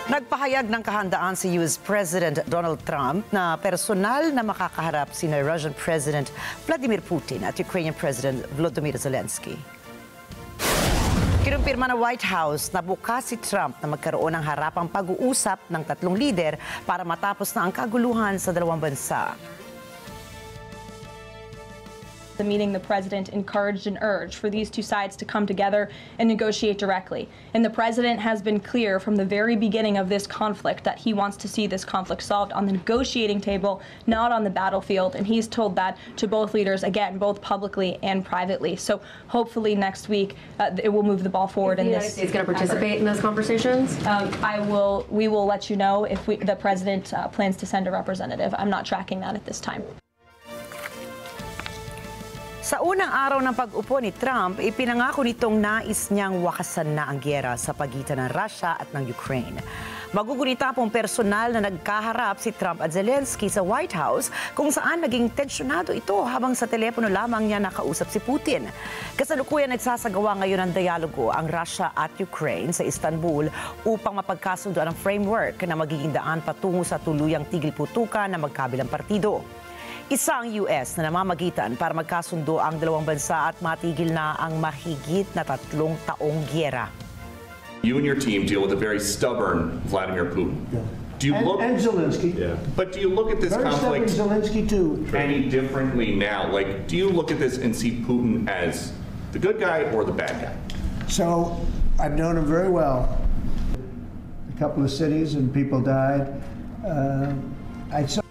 Nagpahayag ng kahandaan si US President Donald Trump na personal na makakaharap sina Russian President Vladimir Putin at Ukrainian President Volodymyr Zelensky. Kinumpirma ng White House na bukas si Trump na magkaroon ng harapang pag-uusap ng tatlong lider para matapos na ang kaguluhan sa dalawang bansa. The meeting, the president encouraged and urged for these two sides to come together and negotiate directly. And the president has been clear from the very beginning of this conflict that he wants to see this conflict solved on the negotiating table, not on the battlefield. And he's told that to both leaders, again, both publicly and privately. So hopefully next week it will move the ball forward in this. Is the United States going to participate in those conversations? We will let you know if the president plans to send a representative. I'm not tracking that at this time. Sa unang araw ng pag-upo ni Trump, ipinangako nitong nais niyang wakasan na ang giyera sa pagitan ng Russia at ng Ukraine. Magugunita pong personal na nagkaharap si Trump at Zelensky sa White House kung saan naging tensyonado ito habang sa telepono lamang niya nakausap si Putin. Kasalukuyan nagsasagawa ngayon ng dialogo ang Russia at Ukraine sa Istanbul upang mapagkasunduan ang framework na magiging daan patungo sa tuluyang tigil-putukan ng magkabilang partido. Isa ang US na namamagitan para magkasundo ang dalawang bansa at matigil na ang mahigit na 3 taong giyera. You and your team deal with a very stubborn Vladimir Putin. Yeah. Do you and Zelensky. Yeah. But do you look at this very conflict Zelensky too. any differently now? Like, do you look at this and see Putin as the good guy or the bad guy? So I've known him very well. A couple of cities and people died. I saw